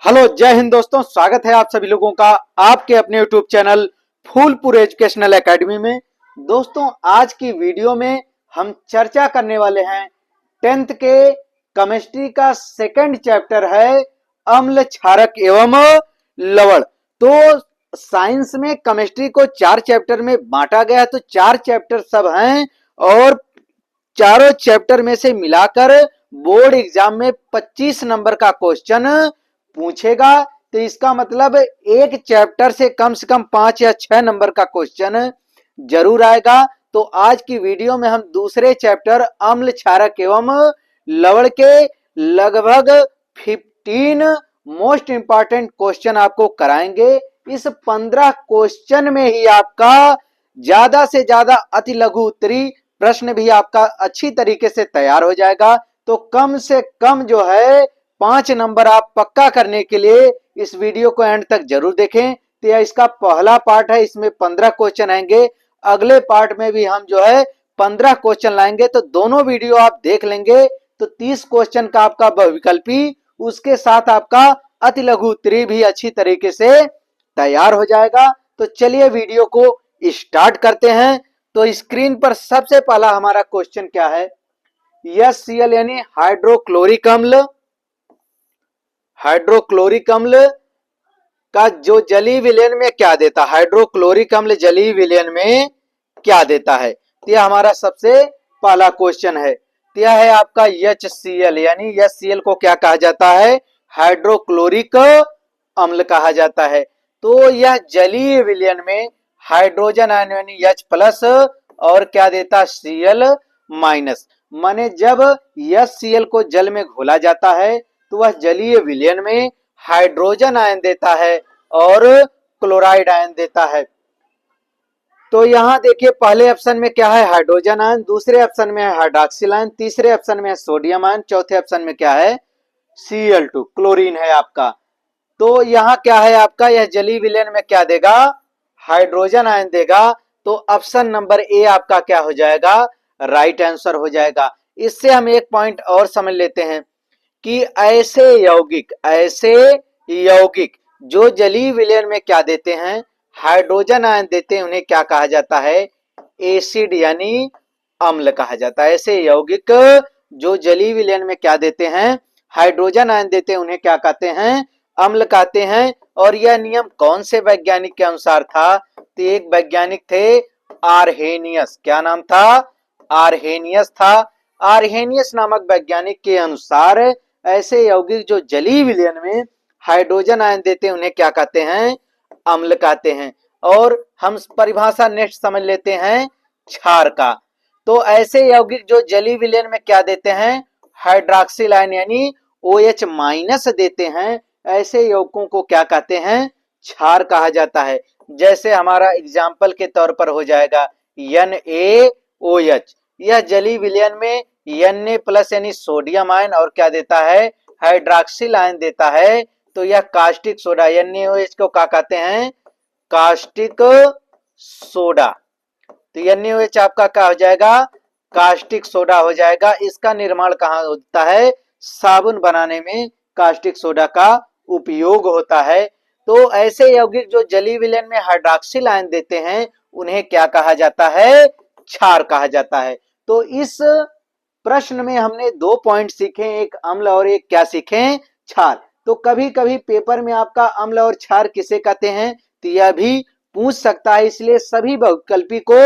Hello, जय हिंद दोस्तों। स्वागत है आप सभी लोगों का आपके अपने YouTube channel Phulpur educational academy में। दोस्तों, आज की वीडियो में हम चर्चा करने वाले हैं 10th के केमिस्ट्री का सेकंड चैप्टर है अम्ल, क्षारक एवं लवण। तो साइंस में केमिस्ट्री को 4 चैप्टर में बांटा गया है। तो 4 चैप्टर सब हैं और चारों चैप्टर में से मिलाकर बोर्ड एग्जाम में 25 नंबर का क्वेश्चन पूछेगा। तो इसका मतलब एक चैप्टर से कम 5 या 6 नंबर का क्वेश्चन जरूर आएगा। तो आज की वीडियो में हम दूसरे चैप्टर अम्ल, क्षारक एवं लवण के लगभग 15 मोस्ट इंपॉर्टेंट क्वेश्चन आपको कराएंगे। इस 15 क्वेश्चन में ही आपका ज्यादा से ज्यादा अति लघु उत्तरी प्रश्न भी आपका अच्छी तरीके से तैयार हो जाएगा। तो कम से कम जो है 5 नंबर आप पक्का करने के लिए इस वीडियो को एंड तक जरूर देखें। तो यह इसका पहला पार्ट है, इसमें 15 क्वेश्चन आएंगे। अगले पार्ट में भी हम जो है 15 क्वेश्चन लाएंगे। तो दोनों वीडियो आप देख लेंगे तो 30 क्वेश्चन का आपका बहुविकल्पी, उसके साथ आपका अति लघु उत्तरी भी अच्छी तरीके से तैयार हो जाएगा। तो चलिए वीडियो को स्टार्ट करते हैं। तो स्क्रीन पर सबसे पहला हमारा क्वेश्चन क्या है, HCl यानी हाइड्रोक्लोरिक अम्ल। हाइड्रोक्लोरिक अम्ल का जो जलीय विलयन में क्या देता है, हाइड्रोक्लोरिक अम्ल जलीय विलयन में क्या देता है। तो यह हमारा सबसे पहला क्वेश्चन है। तो यह है आपका HCl यानी HCl को क्या कहा जाता है, हाइड्रोक्लोरिक अम्ल कहा जाता है। तो यह जलीय विलयन में हाइड्रोजन आयन यानी H प्लस और क्या देता, Cl माइनस। माने जब HCl को जल में घोला जाता है तो वह जलीय विलयन में हाइड्रोजन आयन देता है और क्लोराइड आयन देता है। तो यहां देखिए पहले ऑप्शन में क्या है, हाइड्रोजन आयन, दूसरे ऑप्शन में है हाइड्रॉक्सिल आयन, तीसरे ऑप्शन में है सोडियम आयन, चौथे ऑप्शन में क्या है, Cl2 क्लोरीन है आपका। तो यहाँ क्या है आपका, यह जलीय विलयन में क्या देगा, हाइड्रोजन आयन देगा। तो ऑप्शन नंबर ए आपका क्या हो जाएगा, राइट आंसर हो जाएगा। इससे हम एक पॉइंट और समझ लेते हैं कि ऐसे यौगिक जो जलीय विलयन में क्या देते हैं, हाइड्रोजन आयन देते हैं, उन्हें क्या कहा जाता है, एसिड यानी अम्ल कहा जाता है। ऐसे यौगिक जो जलीय विलयन में क्या देते हैं, हाइड्रोजन आयन देते हैं, उन्हें क्या कहते हैं, अम्ल कहते हैं। और यह नियम कौन से वैज्ञानिक के अनुसार था, तो एक वैज्ञानिक थे आरहेनियस। क्या नाम था, आरहेनियस था। आरहेनियस नामक वैज्ञानिक के अनुसार ऐसे यौगिक जो जलीय विलयन में हाइड्रोजन आयन देते हैं, उन्हें क्या कहते हैं, अम्ल कहते हैं। और हम परिभाषा नेक्स्ट समझ लेते हैं क्षार का। तो ऐसे यौगिक जो जलीय विलयन में क्या देते हैं, हाइड्रॉक्सिल आयन यानी OH माइनस देते हैं, ऐसे यौगिकों को क्या कहते हैं, क्षार कहा जाता है। जैसे हमारा एग्जाम्पल के तौर पर हो जाएगा NaOH। यह जलीय विलयन में Na प्लस यानी सोडियम आयन और क्या देता है, हाइड्रॉक्सिल आयन देता है। तो यह कास्टिक सोडा, NaOH को क्या कहते हैं, कास्टिक सोडा। तो NaOH आपका क्या हो जाएगा, कास्टिक सोडा हो जाएगा। इसका निर्माण कहाँ होता है, साबुन बनाने में कास्टिक सोडा का उपयोग होता है। तो ऐसे यौगिक जो जलीय विलयन में हाइड्रॉक्सिल आयन देते हैं, उन्हें क्या कहा जाता है, क्षार कहा जाता है। तो इस प्रश्न में हमने 2 पॉइंट सीखे, एक अम्ल और एक क्या सीखे, क्षार। तो कभी कभी पेपर में आपका अम्ल और क्षार किसे कहते हैं, तो यह भी पूछ सकता है। इसलिए सभी बहुविकल्पी को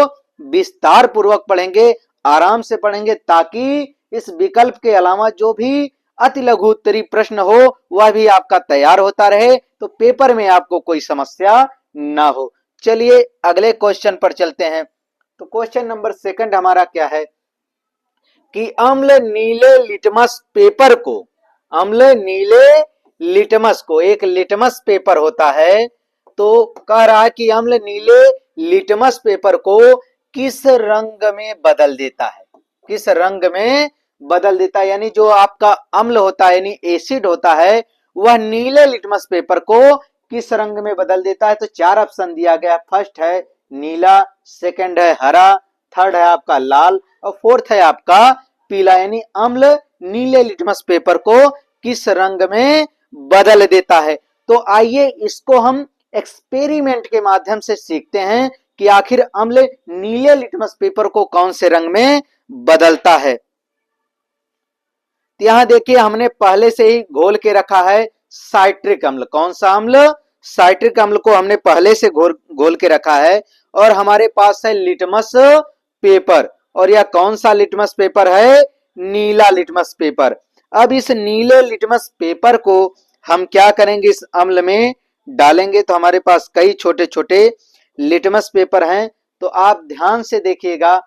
विस्तार पूर्वक पढ़ेंगे, आराम से पढ़ेंगे, ताकि इस विकल्प के अलावा जो भी अति लघु उत्तरी प्रश्न हो वह भी आपका तैयार होता रहे, तो पेपर में आपको कोई समस्या ना हो। चलिए अगले क्वेश्चन पर चलते हैं। तो क्वेश्चन नंबर 2 हमारा क्या है कि अम्ल नीले लिटमस पेपर को, अम्ल नीले लिटमस को, एक लिटमस पेपर होता है, तो कह रहा है कि अम्ल नीले लिटमस पेपर को किस रंग में बदल देता है, किस रंग में बदल देता है। यानी जो आपका अम्ल होता है यानी एसिड होता है, वह नीले लिटमस पेपर को किस रंग में बदल देता है। तो 4 ऑप्शन दिया गया, फर्स्ट है नीला, सेकंड है हरा, थर्ड है आपका लाल और फोर्थ है आपका पीला। यानी अम्ल नीले लिटमस पेपर को किस रंग में बदल देता है। तो आइए इसको हम एक्सपेरिमेंट के माध्यम से सीखते हैं कि आखिर अम्ल नीले लिटमस पेपर को कौन से रंग में बदलता है। यहां देखिए हमने पहले से ही घोल के रखा है साइट्रिक अम्ल। कौन सा अम्ल? साइट्रिक अम्ल को हमने पहले से घोल के रखा है। और हमारे पास है लिटमस पेपर, और यह कौन सा लिटमस पेपर है? नीला लिटमस पेपर। अब इस नीले लिटमस पेपर को हम क्या करेंगे? इस अम्ल में डालेंगे। तो हमारे पास कई छोटे छोटे लिटमस पेपर हैं, तो आप ध्यान से देखिएगा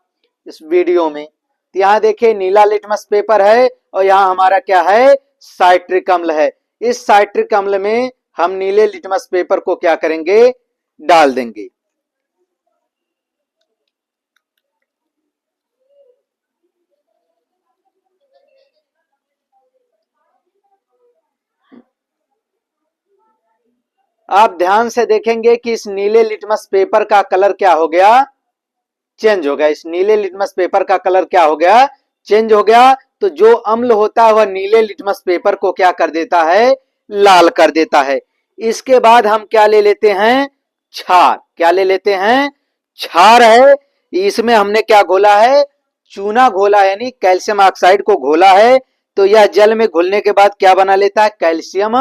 इस वीडियो में। यहाँ देखिए नीला लिटमस पेपर है और यहाँ हमारा क्या है? साइट्रिक अम्ल है। इस साइट्रिक अम्ल में हम नीले लिटमस पेपर को क्या करेंगे? डाल देंगे। आप ध्यान से देखेंगे कि इस नीले लिटमस पेपर का कलर क्या हो गया? चेंज हो गया। इस नीले लिटमस पेपर का कलर क्या हो गया? चेंज हो गया। तो जो अम्ल होता है वह नीले लिटमस पेपर को क्या कर देता है? लाल कर देता है। इसके बाद हम क्या ले लेते हैं? क्षार। क्या ले लेते हैं? क्षार है। इसमें हमने क्या घोला है? चूना घोला है, यानी कैल्शियम ऑक्साइड को घोला है। तो यह जल में घुलने के बाद क्या बना लेता है? कैल्शियम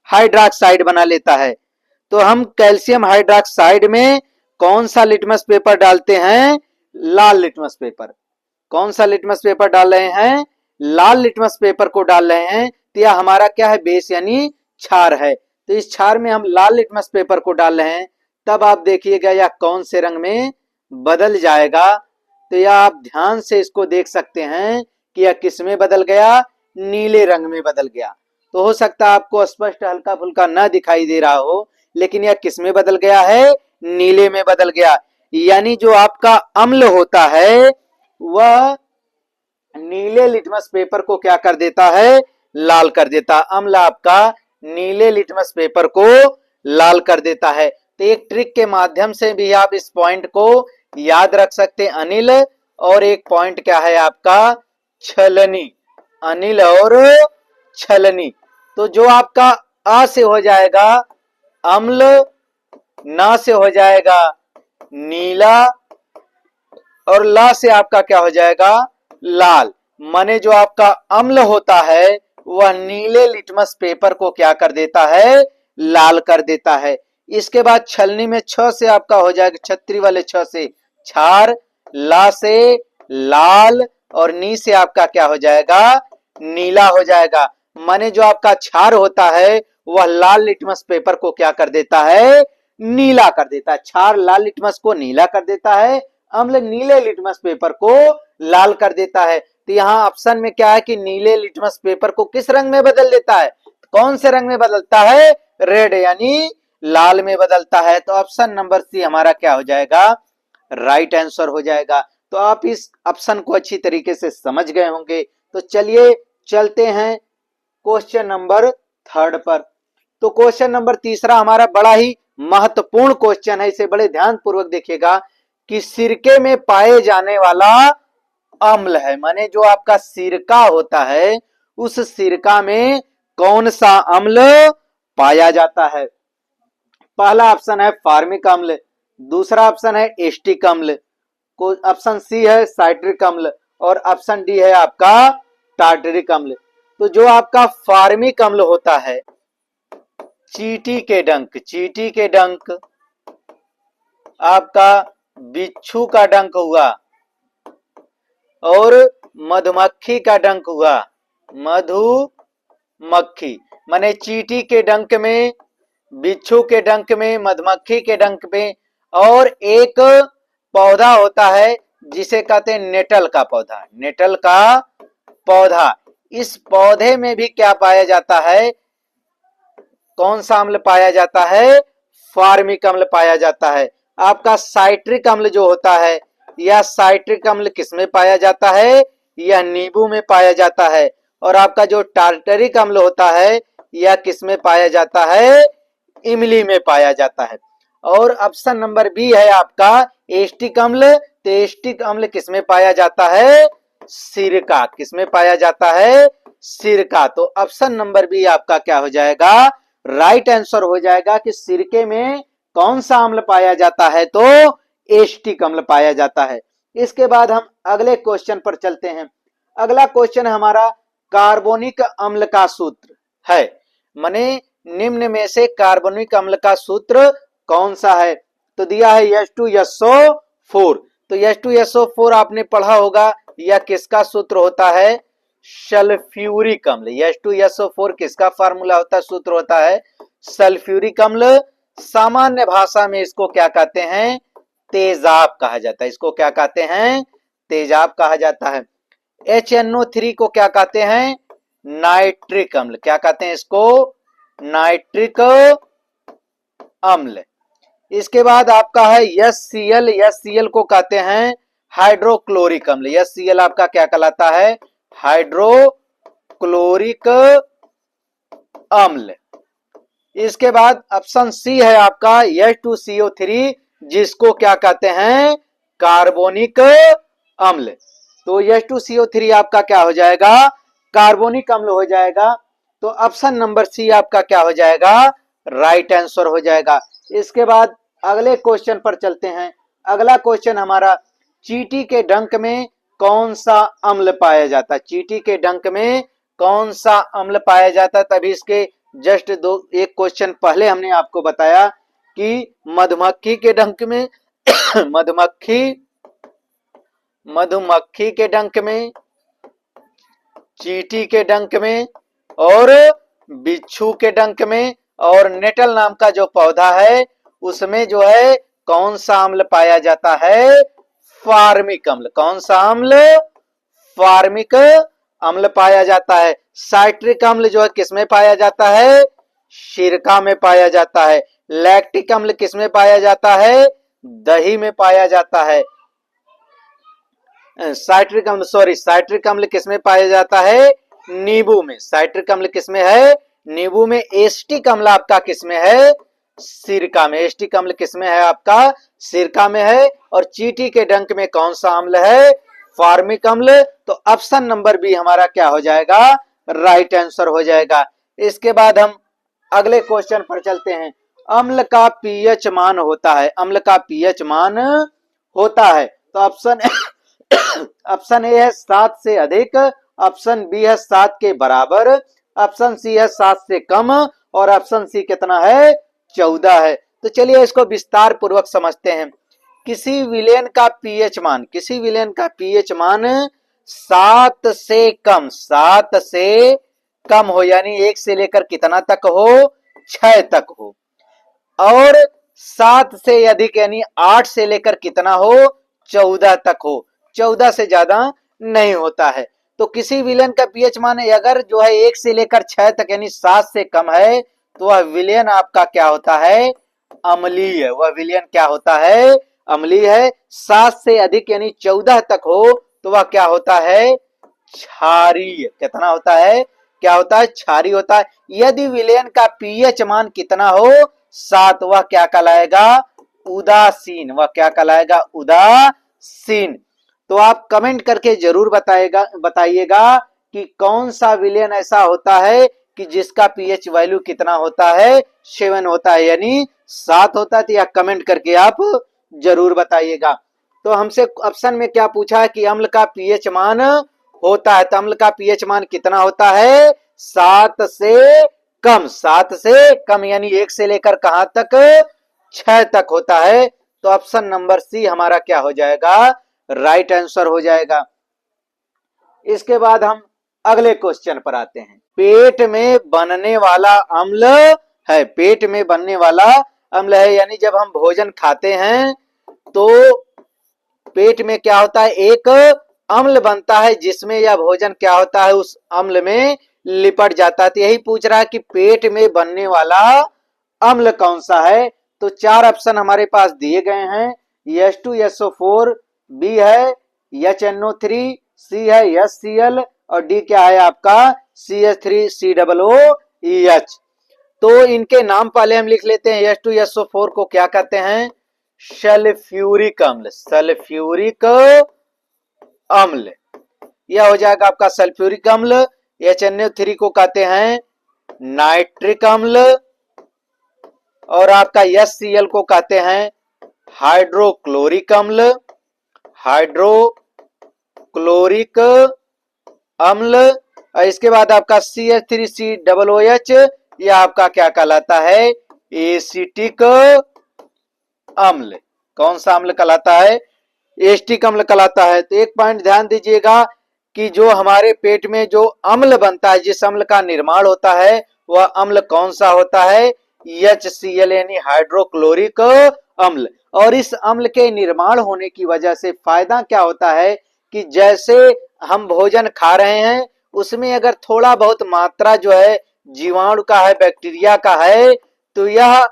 हाइड्रोक्साइड बना लेता है। तो हम कैल्शियम हाइड्रोक्साइड में कौन सा लिटमस पेपर डालते हैं? लाल लिटमस पेपर। कौन सा लिटमस पेपर डाल रहे हैं? लाल लिटमस पेपर को डाल रहे हैं। तो यह हमारा क्या है? बेस यानी क्षार है। तो इस क्षार में हम लाल लिटमस पेपर को डाल रहे हैं। तब आप देखिएगा यह कौन से रंग में बदल जाएगा। तो यह आप ध्यान से इसको देख सकते हैं कि यह किस में बदल गया? नीले रंग में बदल गया। तो हो सकता है आपको स्पष्ट हल्का फुल्का न दिखाई दे रहा हो, लेकिन यह किस में बदल गया है? नीले में बदल गया। यानी जो आपका अम्ल होता है वह नीले लिटमस पेपर को क्या कर देता है? लाल कर देता। अम्ल आपका नीले लिटमस पेपर को लाल कर देता है। तो एक ट्रिक के माध्यम से भी आप इस पॉइंट को याद रख सकते हैं, अनिल। और एक पॉइंट क्या है आपका? छलनी। अनिल और छलनी। तो जो आपका आ से हो जाएगा अम्ल, ना से हो जाएगा नीला, और ला से आपका क्या हो जाएगा? लाल। माने जो आपका अम्ल होता है वह नीले लिटमस पेपर को क्या कर देता है? लाल कर देता है। इसके बाद छलनी में छ से आपका हो जाएगा, छतरी वाले छ से क्षार, ला से लाल, और नी से आपका क्या हो जाएगा? नीला हो जाएगा। माने जो आपका क्षार होता है वह लाल लिटमस पेपर को क्या कर देता है? नीला कर देता है। क्षार लाल लिटमस को नीला कर देता है, अम्ल नीले लिटमस पेपर को लाल कर देता है। तो यहाँ ऑप्शन में क्या है कि नीले लिटमस पेपर को किस रंग में बदल देता है? कौन से रंग में बदलता है? रेड, यानी लाल में बदलता है। तो ऑप्शन नंबर सी हमारा क्या हो जाएगा? राइट आंसर हो जाएगा। तो आप इस ऑप्शन को अच्छी तरीके से समझ गए होंगे। तो चलिए चलते हैं क्वेश्चन नंबर थर्ड पर। तो क्वेश्चन नंबर तीसरा हमारा बड़ा ही महत्वपूर्ण क्वेश्चन है। इसे बड़े ध्यान पूर्वक देखिएगा कि सिरके में पाए जाने वाला अम्ल है, माने जो आपका सिरका होता है उस सिरका में कौन सा अम्ल पाया जाता है? पहला ऑप्शन है फार्मिक अम्ल, दूसरा ऑप्शन है एस्टिक अम्ल, ऑप्शन सी है साइट्रिक अम्ल, और ऑप्शन डी है आपका टार्टरिक अम्ल। तो जो आपका फार्मिक अम्ल होता है, चींटी के डंक, आपका बिच्छू का डंक हुआ, और मधुमक्खी का डंक हुआ। मधुमक्खी माने चींटी के डंक में, बिच्छू के डंक में, मधुमक्खी के डंक में, और एक पौधा होता है जिसे कहते हैं नेटल का पौधा। नेटल का पौधा, इस पौधे में भी क्या पाया जाता है? कौन सा अम्ल पाया जाता है? फार्मिक अम्ल पाया जाता है। आपका साइट्रिक अम्ल जो होता है, यह साइट्रिक अम्ल किसमें पाया जाता है? यह नींबू में पाया जाता है। और आपका जो टार्टरिक अम्ल होता है यह किसमें पाया जाता है? इमली में पाया जाता है। और ऑप्शन नंबर बी है आपका एस्टिक अम्ल। तो एस्टिक अम्ल किसमें पाया जाता है? सिरका। किसमें पाया जाता है? सिरका। तो ऑप्शन नंबर बी आपका क्या हो जाएगा, राइट आंसर हो जाएगा कि सिरके में कौन सा अम्ल पाया जाता है, तो एस्टिक अम्ल पाया जाता है। इसके बाद हम अगले क्वेश्चन पर चलते हैं। अगला क्वेश्चन हमारा कार्बोनिक अम्ल का सूत्र है, माने निम्न में से कार्बोनिक अम्ल का सूत्र कौन सा है। तो दिया है H2SO4। तो H2SO4 आपने पढ़ा होगा, यह किसका सूत्र होता है, सल्फ्यूरिक अम्ल। H2SO4 किसका फार्मूला होता है, सूत्र होता है सल्फ्यूरिक अम्ल। सामान्य भाषा में इसको क्या कहते हैं, तेजाब कहा जाता है। इसको क्या कहते हैं, तेजाब कहा जाता है। HNO3 को क्या कहते हैं, नाइट्रिक अम्ल। क्या कहते हैं इसको, नाइट्रिक अम्ल। इसके बाद आपका है HCl। HCl को कहते हैं हाइड्रोक्लोरिक अम्ल। HCl आपका क्या कहलाता है, हाइड्रोक्लोरिक अम्ल। इसके बाद ऑप्शन सी है आपका H2CO3, जिसको क्या कहते हैं, कार्बोनिक अम्ल। तो H2CO3 आपका क्या हो जाएगा, कार्बोनिक अम्ल हो जाएगा। तो ऑप्शन नंबर सी आपका क्या हो जाएगा, राइट आंसर हो जाएगा। इसके बाद अगले क्वेश्चन पर चलते हैं। अगला क्वेश्चन हमारा, चींटी के डंक में कौन सा अम्ल पाया जाता है। चींटी के डंक में कौन सा अम्ल पाया जाता है। तभी इसके जस्ट एक क्वेश्चन पहले हमने आपको बताया कि मधुमक्खी के डंक में मधुमक्खी के डंक में, चींटी के डंक में, और बिच्छू के डंक में, और नेटल नाम का जो पौधा है उसमें जो है कौन सा अम्ल पाया जाता है, फार्मिक अम्ल। कौन सा अम्ल, फार्मिक अम्ल पाया जाता है। साइट्रिक अम्ल जो है किसमें पाया जाता है, सिरका में पाया जाता है। लैक्टिक अम्ल किसमें पाया जाता है, दही में पाया जाता है। साइट्रिक अम्ल किसमें पाया जाता है, नींबू में। साइट्रिक अम्ल किसमें है, नींबू में। एस्टिक अम्ल आपका किसमें है, सिरका में। एस्टिक अम्ल किसमें है आपका, सिरका में है। और चींटी के डंक में कौन सा अम्ल है, फार्मिक अम्ल। तो ऑप्शन नंबर बी हमारा क्या हो जाएगा, राइट आंसर हो जाएगा। इसके बाद हम अगले क्वेश्चन पर चलते हैं। अम्ल का पीएच मान होता है, अम्ल का पीएच मान होता है। तो ऑप्शन ए है 7 से अधिक, ऑप्शन बी है 7 के बराबर, ऑप्शन सी है 7 से कम, और ऑप्शन सी कितना है, 14 है। तो चलिए इसको विस्तार पूर्वक समझते हैं। किसी विलेन का पीएच मान, किसी विलेन का पीएच मान 7 से कम, 7 से कम हो, यानी 1 से लेकर कितना तक हो, 6 तक हो, और 7 से अधिक यानी 8 से लेकर कितना हो, 14 तक हो। 14 से ज्यादा नहीं होता है। तो किसी विलेन का पीएच मान अगर जो है 1 से लेकर 6 तक यानी 7 से कम है, तो वह विलेन आपका क्या होता है, अम्लीय। वह विलेन क्या होता है, अम्लीय है। 7 से अधिक यानी 14 तक हो तो वह क्या होता है, क्षारीय। कितना होता है, क्या होता है, क्षारीय होता है। यदि विलेन का पीएच मान कितना हो, 7, वह क्या कहलाएगा, उदासीन। वह क्या कहलाएगा, उदासीन। तो आप कमेंट करके जरूर बताइएगा कि कौन सा विलेन ऐसा होता है कि जिसका पीएच वैल्यू कितना होता है, 7 होता है, यानी 7 होता है। तो यह कमेंट करके आप जरूर बताइएगा। तो हमसे ऑप्शन में क्या पूछा है कि अम्ल का पीएच मान होता है, तो अम्ल का पीएच मान कितना होता है, 7 से कम। 7 से कम यानी 1 से लेकर कहां तक, 6 तक होता है। तो ऑप्शन नंबर सी हमारा क्या हो जाएगा, राइट आंसर हो जाएगा। इसके बाद हम अगले क्वेश्चन पर आते हैं। पेट में बनने वाला अम्ल है, पेट में बनने वाला अम्ल है, यानी जब हम भोजन खाते हैं तो पेट में क्या होता है, एक अम्ल बनता है जिसमें यह भोजन क्या होता है, उस अम्ल में लिपट जाता है। तो यही पूछ रहा है कि पेट में बनने वाला अम्ल कौन सा है। तो 4 ऑप्शन हमारे पास दिए गए हैं। H2SO4, बी है HNO3, सी है HCl, और डी क्या है आपका CH3COOH। तो इनके नाम पहले हम लिख लेते हैं। H2SO4 को क्या कहते हैं, सल्फ्यूरिक अम्ल। सल्फ्यूरिक अम्ल, यह हो जाएगा आपका सल्फ्यूरिक अम्ल। HNO3 को कहते हैं नाइट्रिक अम्ल, और आपका HCl को कहते हैं हाइड्रोक्लोरिक अम्ल, हाइड्रोक्लोरिक अम्ल। और इसके बाद आपका CH3COOH, यह आपका क्या कहलाता है, एसिटिक अम्ल। कौन सा अम्ल कहलाता है, एसिटिक अम्ल कहलाता है। तो एक पॉइंट ध्यान दीजिएगा कि जो हमारे पेट में जो अम्ल बनता है, जिस अम्ल का निर्माण होता है, वह अम्ल कौन सा होता है, HCl यानी हाइड्रोक्लोरिक अम्ल। और इस अम्ल के निर्माण होने की वजह से फायदा क्या होता है कि जैसे हम भोजन खा रहे हैं उसमें अगर थोड़ा बहुत मात्रा जो है जीवाणु का है, बैक्टीरिया का है, तो यह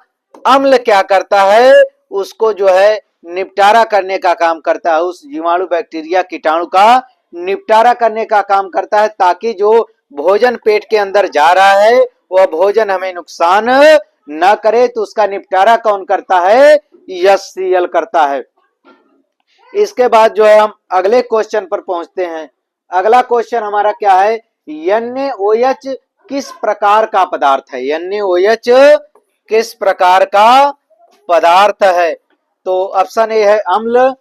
अम्ल क्या करता है, उसको जो है निपटारा करने का काम करता है, उस जीवाणु बैक्टीरिया कीटाणु का निपटारा करने का काम करता है, ताकि जो भोजन पेट के अंदर जा रहा है वह भोजन हमें नुकसान न करे। तो उसका निपटारा कौन करता है, HCl करता है। इसके बाद जो है हम अगले क्वेश्चन पर पहुंचते हैं। अगला क्वेश्चन हमारा क्या है, NaOH किस प्रकार का पदार्थ है, NaOH किस प्रकार का पदार्थ है। तो ऑप्शन ए है अम्ल,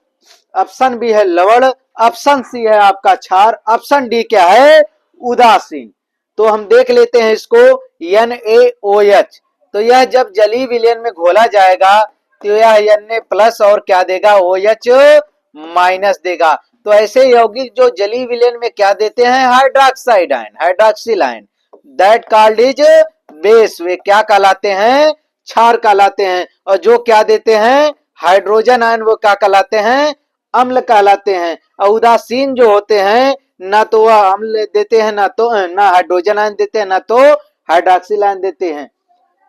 ऑप्शन बी है लवण, ऑप्शन सी है आपका क्षार, ऑप्शन डी क्या है, उदासीन। तो हम देख लेते हैं इसको, NaOH। तो यह जब जलीय विलयन में घोला जाएगा तो यह Na+ और क्या देगा, OH- देगा। तो ऐसे यौगिक जो जलीय विलयन में क्या देते हैं, hydroxide ion, hydroxyl ion, that called is base, वे क्या कहलाते हैं, क्षार कहलाते हैं। और जो क्या देते हैं, हाइड्रोजन आयन, वो क्या कहलाते हैं, अम्ल कहलाते हैं। और उदासीन जो होते हैं, ना तो वह अम्ल देते हैं, ना हाइड्रोजन आयन देते हैं, ना तो हाइड्रोक्सिल आयन देते हैं।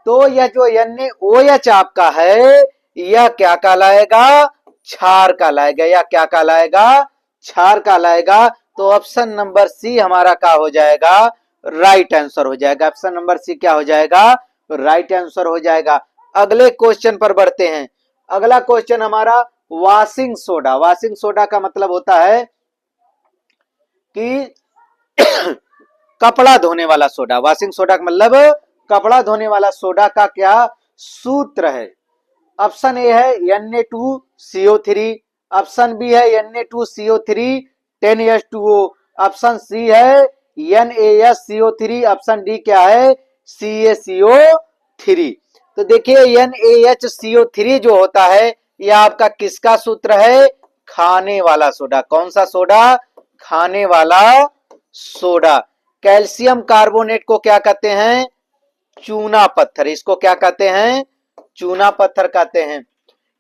तो यह जो NaOH आपका है, यह क्या कहलाएगा, क्षार कहलाएगा, या क्या कहलाएगा, क्षार कहलाएगा। तो ऑप्शन नंबर सी हमारा क्या हो जाएगा, राइट आंसर हो जाएगा। ऑप्शन नंबर सी क्या हो जाएगा, राइट आंसर हो जाएगा। अगले क्वेश्चन पर बढ़ते हैं। अगला क्वेश्चन हमारा वॉशिंग सोडा। वॉशिंग सोडा का मतलब होता है कि कपड़ा धोने वाला सोडा। वॉशिंग सोडा का मतलब कपड़ा धोने वाला सोडा का क्या सूत्र है। ऑप्शन ए है Na2CO3, ऑप्शन बी है Na2CO3 10H2O, ऑप्शन सी है NaSCO3, ऑप्शन डी क्या है, CaCO3। तो देखिए NaHCO3 जो होता है यह आपका किसका सूत्र है, खाने वाला सोडा। कौन सा सोडा, खाने वाला सोडा। कैल्शियम कार्बोनेट को क्या कहते हैं, चूना पत्थर। इसको क्या कहते हैं, चूना पत्थर कहते हैं।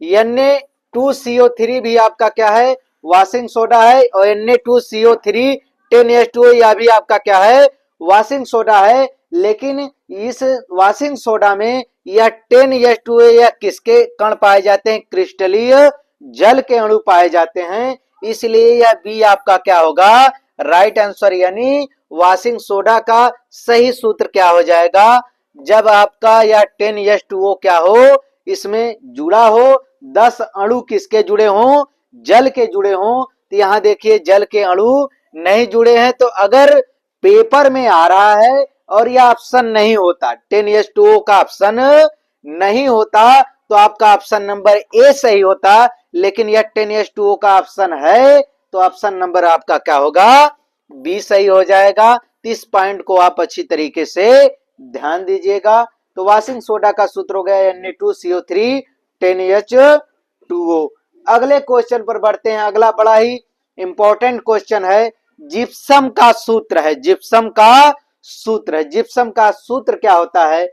Na2CO3 भी आपका क्या है, वॉशिंग सोडा है। और Na2CO3 10H2O यह भी आपका क्या है, वॉशिंग सोडा है। लेकिन इस वॉशिंग सोडा में यह 10H2O या किसके कण पाए जाते हैं, क्रिस्टलीय जल के अणु पाए जाते हैं। इसलिए यह बी आपका क्या होगा, राइट आंसर। यानी वॉशिंग सोडा का सही सूत्र क्या हो जाएगा, जब आपका यह 10H2O क्या हो, इसमें जुड़ा हो, 10 अणु किसके जुड़े हों, जल के जुड़े हों। तो यहां देखिए जल के अणु नहीं जुड़े हैं। तो अगर पेपर में आ रहा है और यह ऑप्शन नहीं होता, 10H2O का ऑप्शन नहीं होता, तो आपका ऑप्शन नंबर ए सही होता। लेकिन यह 10H2O का ऑप्शन है, तो ऑप्शन नंबर आपका क्या होगा, बी सही हो जाएगा। इस पॉइंट को आप अच्छी तरीके से ध्यान दीजिएगा। तो वॉशिंग सोडा का सूत्र हो गया Na2CO3 10H2O। अगले क्वेश्चन पर बढ़ते हैं। अगला बड़ा ही इंपॉर्टेंट क्वेश्चन है, जिप्सम का सूत्र है। जिप्सम का सूत्र है, जिप्सम का सूत्र क्या होता है।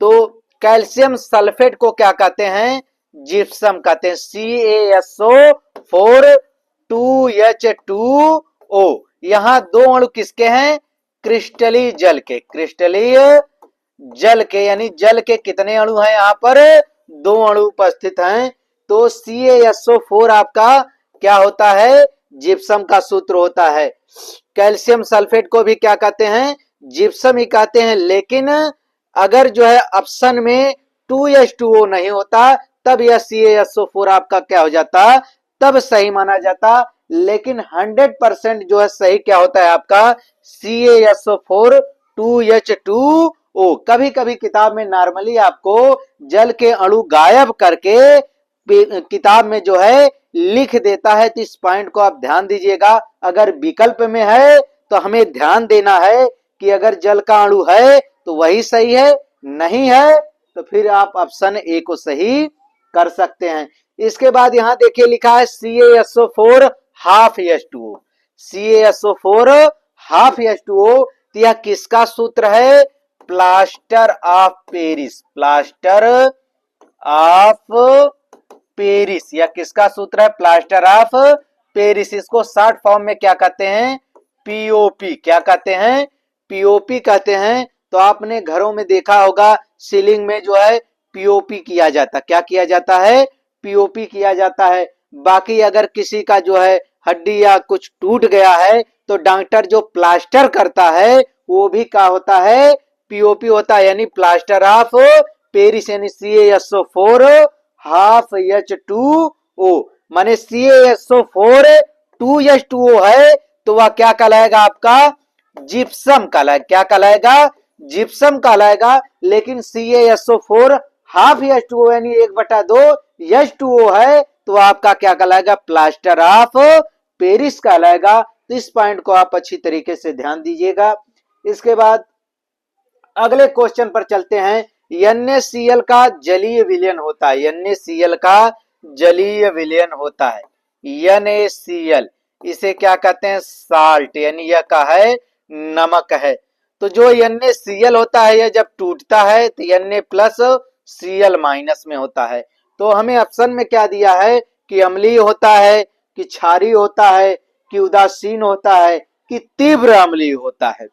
तो कैल्शियम सल्फेट को क्या कहते हैं, जिप्सम कहते हैं, CaSO4 2H2O। यहां दो अणु किसके हैं, क्रिस्टलीय जल के, क्रिस्टलीय जल के, यानी जल के कितने अणु हैं यहां पर, दो अणु उपस्थित हैं। तो CaSO4 आपका क्या होता है, जिप्सम का सूत्र होता है। कैल्शियम सल्फेट को भी क्या कहते हैं, जिप्सम ही कहते हैं। लेकिन अगर जो है ऑप्शन में 2H2O नहीं होता, तब यह CaSO4 आपका क्या हो जाता, तब सही माना जाता। लेकिन 100% जो है सही क्या होता है आपका CaSO4 2H2O। कभी कभी किताब में नॉर्मली आपको जल के अणु गायब करके किताब में जो है लिख देता है, तो इस पॉइंट को आप ध्यान दीजिएगा। अगर विकल्प में है तो हमें ध्यान देना है कि अगर जल का अणु है तो वही सही है, नहीं है तो फिर आप ऑप्शन ए को सही कर सकते हैं। इसके बाद यहां देखिए लिखा है CaSO4 half H2O। CaSO4 half H2O, तो यह किसका सूत्र है? Plaster of Paris. Plaster of Paris, यह किसका सूत्र है? Plaster of Paris. इसको शॉर्ट फॉर्म में क्या कहते हैं? पीओपी। क्या कहते हैं? पीओपी कहते हैं। तो आपने घरों में देखा होगा सीलिंग में जो है पीओपी किया जाता। क्या किया जाता है? पीओपी किया जाता है। बाकी अगर किसी का जो है हड्डी या कुछ टूट गया है तो डॉक्टर जो प्लास्टर करता है वो भी क्या होता है? पीओपी होता है, यानी प्लास्टर ऑफ पेरिस, यानी CaSO4 हाफ H2O। माने CaSO4 2H2O है तो वह क्या कहलाएगा आपका? जिप्सम कहलाएगा। क्या कहलाएगा? जिप्सम कहलाएगा। लेकिन CaSO4 हाफ H2O यानी 1/2 H2O है तो आपका क्या कहलाएगा? प्लास्टर ऑफ पेरिस कहलाएगा। तो इस पॉइंट को आप अच्छी तरीके से ध्यान दीजिएगा। इसके बाद अगले क्वेश्चन पर चलते हैं। NaCl का जलीय विलयन होता है। NaCl का जलीय विलयन होता है। NaCl इसे क्या कहते हैं? साल्ट, यानी यह का है नमक है। तो जो NaCl होता है यह जब टूटता है तो Na+Cl- में होता है। तो हमें ऑप्शन में क्या दिया है कि अम्लीय होता है, कि क्षारीय होता है, कि उदासीन होता है, कि तीव्र अम्लीय होता है।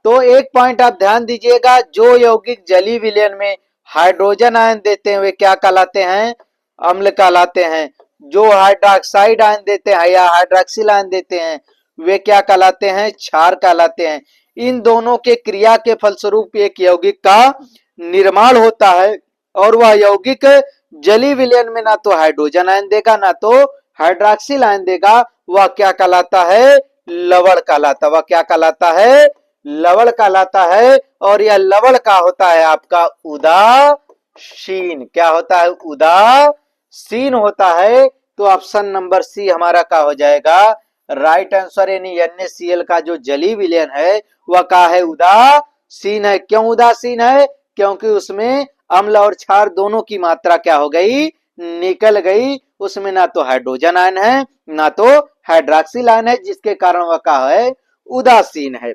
तो एक पॉइंट आप ध्यान दीजिएगा, जो यौगिक जलीय विलयन में हाइड्रोजन आयन देते हैं वे क्या कहलाते हैं? अम्ल कहलाते हैं। जो हाइड्रोक्साइड आयन देते हैं या हाइड्रोक्सिल आयन देते हैं वे क्या कहलाते हैं? क्षार कहलाते हैं। इन दोनों के क्रिया के फलस्वरूप एक यौगिक का निर्माण होता है और वह यौगिक जलीय विलयन में ना तो हाइड्रोजन आयन देगा ना तो हाइड्रोक्सिल आयन देगा। वह क्या कहलाता है? लवण कहलाता। वह क्या कहलाता है? लवण कहलाता है। और यह लवण का होता है आपका उदासीन। क्या होता है? उदासीन होता है। तो ऑप्शन नंबर सी हमारा क्या हो जाएगा? Right answer. यानी NaCl का जो जलीय विलयन है वह क्या है? उदासीन है। क्यों उदासीन है? क्योंकि उसमें अम्ल और क्षार दोनों की मात्रा क्या हो गई? निकल गई। उसमें ना तो हाइड्रोजन आयन है ना तो हाइड्रोक्सिल आयन है, जिसके कारण वह क्या है? उदासीन है।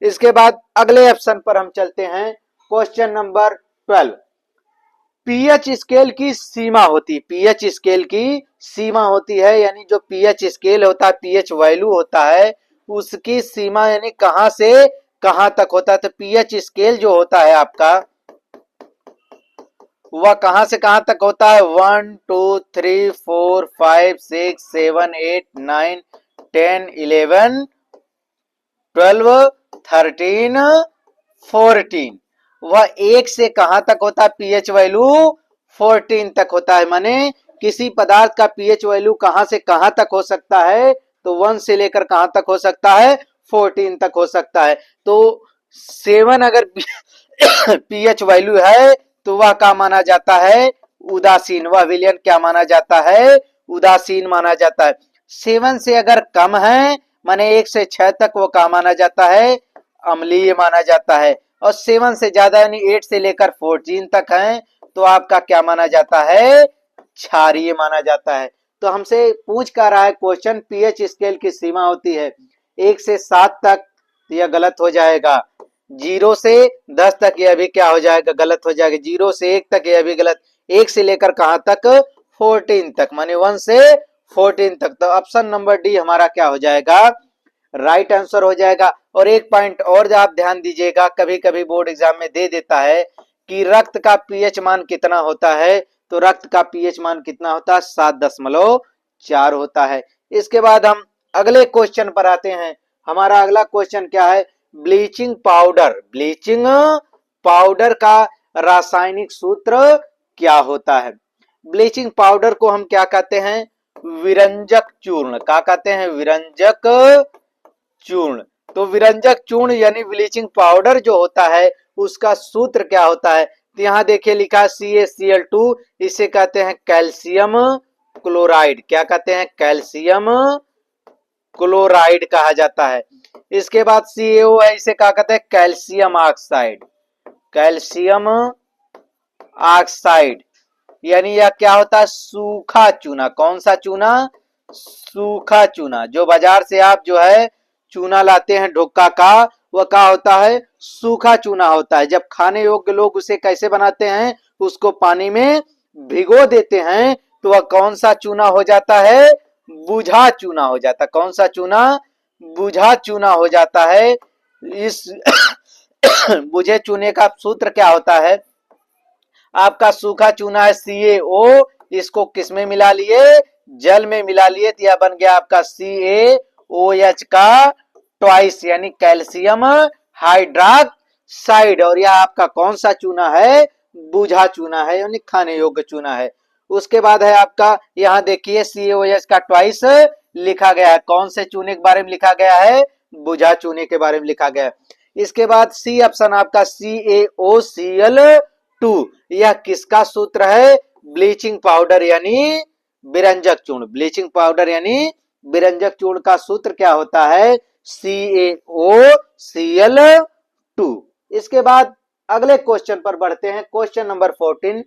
इसके बाद अगले ऑप्शन पर हम चलते हैं। Question number 12। पीएच स्केल की सीमा होती है। पीएच स्केल की सीमा होती है, यानी जो पीएच स्केल होता है, पीएच वैल्यू होता है, उसकी सीमा यानी कहां से कहां तक होता है। तो पीएच स्केल जो होता है आपका वह कहां से कहां तक होता है? 1 2 3 4 5 6 7 8 9 10 11 12 13 14। वह 1 से कहां तक होता है? पीएच वैल्यू 14 तक होता है। माने किसी पदार्थ का पीएच वैल्यू कहां से कहां तक हो सकता है? तो 1 से लेकर कहां तक हो सकता है? 14 तक हो सकता है। तो 7 अगर पीएच वैल्यू है तो वह क्या माना जाता है? उदासीन। वह विलयन क्या माना जाता है? उदासीन माना जाता है। 7 से अगर कम है माने 1 से 6 तक वो क्या माना जाता है? अम्लीय माना जाता है। और 7 से ज्यादा यानी 8 से लेकर 14 तक है तो आपका क्या माना जाता है? क्षारीय माना जाता है। तो हमसे पूछ कर रहा है क्वेश्चन, पीएच स्केल की सीमा होती है 1 से 7 तक, यह गलत हो जाएगा। 0 से 10 तक यह भी क्या हो जाएगा? गलत हो जाएगा। 0 से 1 तक यह भी गलत। 1 से लेकर कहां तक? 14 तक, माने 1 से 14 तक। तो ऑप्शन नंबर डी हमारा क्या हो जाएगा? राइट आंसर हो जाएगा। और एक पॉइंट और आप ध्यान दीजिएगा, कभी कभी बोर्ड एग्जाम में दे देता है कि रक्त का पीएच मान कितना होता है। तो रक्त का पीएच मान कितना होता है? 7.4 होता है। इसके बाद हम अगले क्वेश्चन पर आते हैं। हमारा अगला क्वेश्चन क्या है? Bleaching powder. ब्लीचिंग पाउडर का रासायनिक सूत्र क्या होता है? ब्लीचिंग पाउडर को हम क्या कहते हैं? विरंजक चूर्ण। क्या कहते हैं? विरंजक चूर्ण। तो विरंजक चूर्ण यानी ब्लीचिंग पाउडर जो होता है उसका सूत्र क्या होता है? तो यहाँ देखिए लिखा CaCl2, इसे कहते हैं कैल्शियम क्लोराइड। क्या कहते हैं? कैल्शियम क्लोराइड कहा जाता है। इसके बाद CaO है, इसे क्या कहते हैं? Calcium oxide. कैल्शियम ऑक्साइड यानी यह क्या होता है? सूखा चूना। कौन सा चूना? सूखा चूना। जो बाजार से आप जो है चूना लाते हैं ढोका का, वह क्या होता है? सूखा चूना होता है। जब खाने योग्य लोग उसे कैसे बनाते हैं? उसको पानी में भिगो देते हैं तो वह कौन सा चूना हो जाता है? बुझा चूना हो जाता है। कौन सा चूना? बुझा चूना हो जाता है। इस बुझे चूने का सूत्र क्या होता है? आपका सूखा चूना है CaO, इसको किस में मिला लिए? जल में मिला लिए, तो यह बन गया आपका CaOH का ट्वाइस यानी कैल्शियम हाइड्रॉक्साइड। और यह आपका कौन सा चूना है? बुझा चूना है यानी खाने योग्य चूना है। उसके बाद है आपका, यहाँ देखिए CaOH का ट्वाइस लिखा गया है। कौन से चूने के बारे में लिखा गया है? बुझा चूने के बारे में लिखा गया है। इसके बाद सी ऑप्शन आपका CaOCl2, यह किसका सूत्र है? ब्लीचिंग पाउडर यानी विरंजक चूर्ण। ब्लीचिंग पाउडर यानी विरंजक चूर्ण का सूत्र क्या होता है? CaOCl2। इसके बाद अगले क्वेश्चन पर बढ़ते हैं। क्वेश्चन नंबर 14,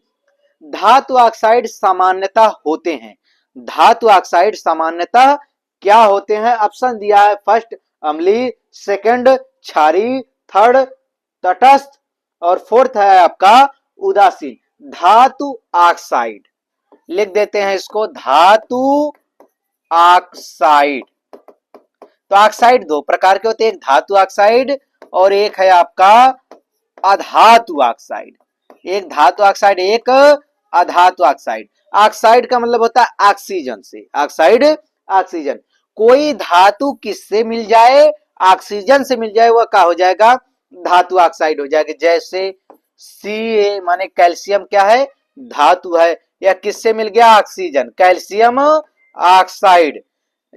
धातु ऑक्साइड सामान्यतः होते हैं। धातु ऑक्साइड सामान्यतः क्या होते हैं? ऑप्शन दिया है, फर्स्ट अम्लीय, सेकंड क्षारीय, थर्ड तटस्थ और फोर्थ है आपका उदासीन। धातु ऑक्साइड लिख देते हैं इसको, धातु ऑक्साइड। तो ऑक्साइड दो प्रकार के होते हैं, एक धातु ऑक्साइड और एक है आपका अधातु ऑक्साइड। एक धातु ऑक्साइड, एक अधातु ऑक्साइड। ऑक्साइड का मतलब होता है ऑक्सीजन से। Oxide oxygen. कोई धातु किससे मिल जाए? ऑक्सीजन से मिल जाए, वह क्या हो जाएगा? धातु ऑक्साइड हो जाएगा। जैसे Ca माने कैल्शियम क्या है? धातु है। यह किससे मिल गया? Oxygen, calcium oxide.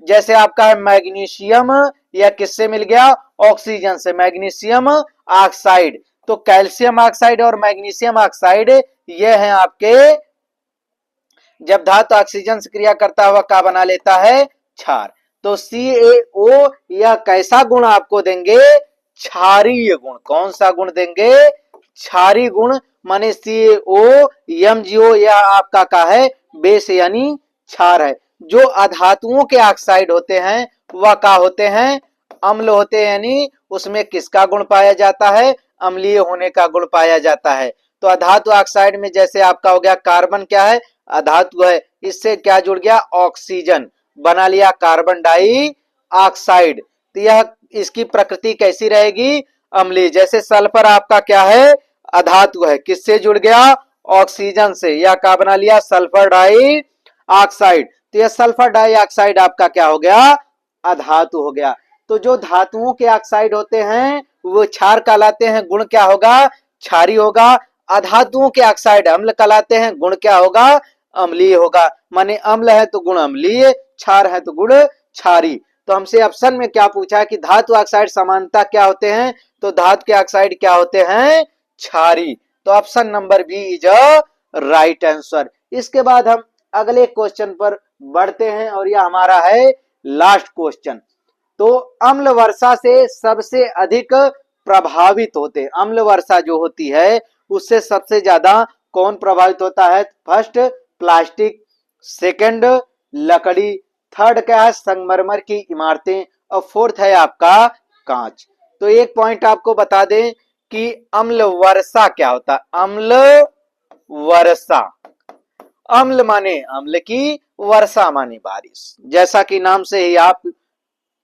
जैसे आपका है मैग्नीशियम, यह किससे मिल गया? ऑक्सीजन से, मैग्नीशियम ऑक्साइड। तो कैल्शियम ऑक्साइड और मैग्नीशियम ऑक्साइड ये हैं आपके, जब धातु ऑक्सीजन से क्रिया करता हुआ क्या बना लेता है? क्षार। तो CaO यह कैसा गुण आपको देंगे? क्षारीय गुण। कौन सा गुण देंगे? क्षारीय गुण। माने CaO MgO यह आपका का है? बेस यानी क्षार है। जो अधातुओं के ऑक्साइड होते हैं वह क्या होते हैं? अम्ल होते हैं, यानी उसमें किसका गुण पाया जाता है? अम्लीय होने का गुण पाया जाता है। तो अधातु ऑक्साइड में जैसे आपका हो गया कार्बन क्या है? अधातु है, इससे क्या जुड़ गया? ऑक्सीजन, बना लिया कार्बन डाई ऑक्साइड। तो यह इसकी प्रकृति कैसी रहेगी? अम्लीय। जैसे सल्फर आपका क्या है? अधातु है, किससे जुड़ गया? ऑक्सीजन से, यह क्या बना लिया? Sulphur dioxide. तो यह सल्फर डाई ऑक्साइड आपका क्या हो गया? अधातु हो गया। तो जो धातुओं के ऑक्साइड होते हैं वो क्षार कहलाते हैं, गुण क्या होगा? क्षारी होगा। अधातुओं के ऑक्साइड अम्ल कहलाते हैं, गुण क्या होगा? अम्लीय होगा। माने अम्ल है तो गुण अम्लीय, क्षार है तो गुण क्षारी। तो हमसे ऑप्शन में क्या पूछा है कि धातु ऑक्साइड समानता क्या होते हैं? तो धातु के ऑक्साइड क्या होते हैं? क्षारी। तो option number B is a right answer. इसके बाद हम अगले क्वेश्चन पर बढ़ते हैं और यह हमारा है लास्ट क्वेश्चन। तो अम्ल वर्षा से सबसे अधिक प्रभावित होते हैं। अम्ल वर्षा जो होती है उससे सबसे ज्यादा कौन प्रभावित होता है? फर्स्ट प्लास्टिक, सेकंड लकड़ी, थर्ड क्या है? संगमरमर की इमारतें और फोर्थ है आपका कांच। तो एक पॉइंट आपको बता दें कि अम्ल वर्षा क्या होता है? अम्ल वर्षा, अम्ल माने अम्ल की, वर्षा माने बारिश। जैसा कि नाम से ही आप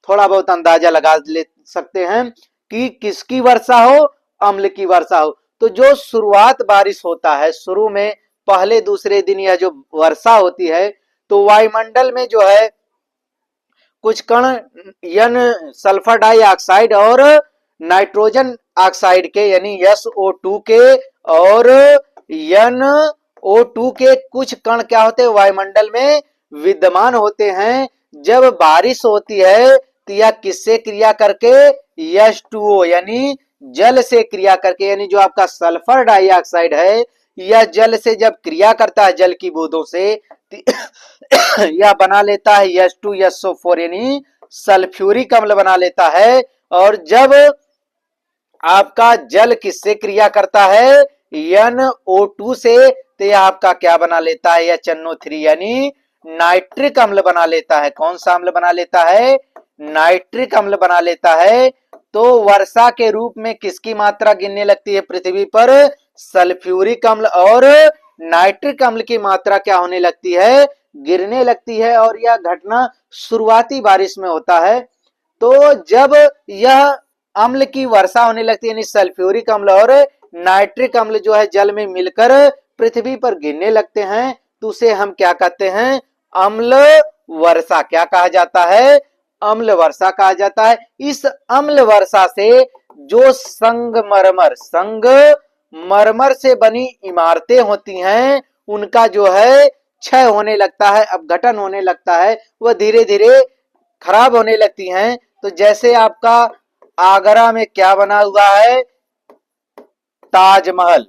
थोड़ा बहुत अंदाजा लगा ले सकते हैं कि किसकी वर्षा हो? अम्ल की वर्षा हो। तो जो शुरुआत बारिश होता है, शुरू में पहले दूसरे दिन यह जो वर्षा होती है, तो वायुमंडल में जो है कुछ कण यन सल्फर डाइऑक्साइड और नाइट्रोजन ऑक्साइड के यानी SO2 के और NO2 के कुछ कण क्या होते हैं? वायुमंडल में विद्यमान होते हैं जब बारिश होती है तो यह किससे क्रिया करके, H2O यानी जल से क्रिया करके, यानी जो आपका सल्फर डाइऑक्साइड है यह जल से जब क्रिया करता है जल की बूंदों से यह बना लेता है H2SO4 यानी सल्फ्यूरिक अम्ल बना लेता है। और जब आपका जल किससे क्रिया करता है, NO2 से, तो यह आपका क्या बना लेता है, HNO3 यानी नाइट्रिक अम्ल बना लेता है। कौन सा अम्ल बना लेता है, नाइट्रिक अम्ल बना लेता है। तो वर्षा के रूप में किसकी मात्रा गिरने लगती है पृथ्वी पर, सल्फ्यूरिक अम्ल और नाइट्रिक अम्ल की मात्रा क्या होने लगती है, गिरने लगती है। और यह घटना शुरुआती बारिश में होता है। तो जब यह अम्ल की वर्षा होने लगती है यानी सल्फ्यूरिक अम्ल और नाइट्रिक अम्ल जो है जल में मिलकर पृथ्वी पर गिरने लगते हैं, तो उसे हम क्या कहते हैं, अम्ल वर्षा। क्या कहा जाता है, अम्ल वर्षा कहा जाता है। इस अम्ल वर्षा से जो संगमरमर से बनी इमारतें होती हैं उनका जो है क्षय होने लगता है, अपघटन होने लगता है, वह धीरे धीरे खराब होने लगती हैं। तो जैसे आपका आगरा में क्या बना हुआ है, ताजमहल,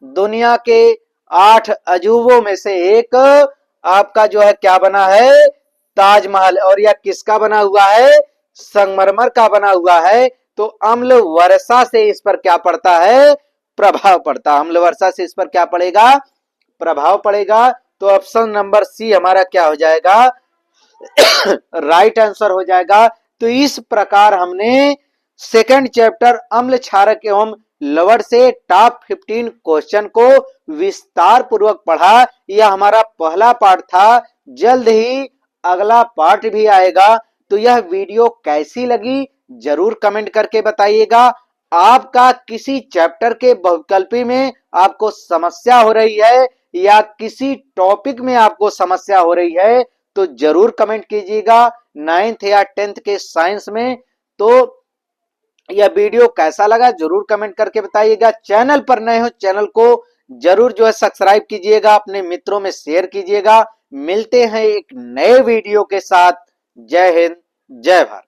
दुनिया के 8 अजूबों में से एक आपका जो है क्या बना है, ताजमहल। और यह किसका बना हुआ है, संगमरमर का बना हुआ है। तो अम्ल वर्षा से इस पर क्या पड़ता है, प्रभाव पड़ता है। अम्ल वर्षा से इस पर क्या पड़ेगा, प्रभाव पड़ेगा। तो ऑप्शन नंबर सी हमारा क्या हो जाएगा, राइट आंसर हो जाएगा। तो इस प्रकार हमने सेकंड चैप्टर अम्ल क्षारक एवं लवण से टॉप 15 क्वेश्चन को विस्तार पूर्वक पढ़ा। यह हमारा पहला पार्ट था। जल्द ही अगला पार्ट भी आएगा। तो यह वीडियो कैसी लगी जरूर कमेंट करके बताइएगा। आपका किसी चैप्टर के बहुविकल्पी में आपको समस्या हो रही है या किसी टॉपिक में आपको समस्या हो रही है तो जरूर कमेंट कीजिएगा। 9th या 10th के साइंस में। तो यह वीडियो कैसा लगा जरूर कमेंट करके बताइएगा। चैनल पर नए हो चैनल को जरूर जो है सब्सक्राइब कीजिएगा, अपने मित्रों में शेयर कीजिएगा। मिलते हैं एक नए वीडियो के साथ। जय हिंद, जय भारत।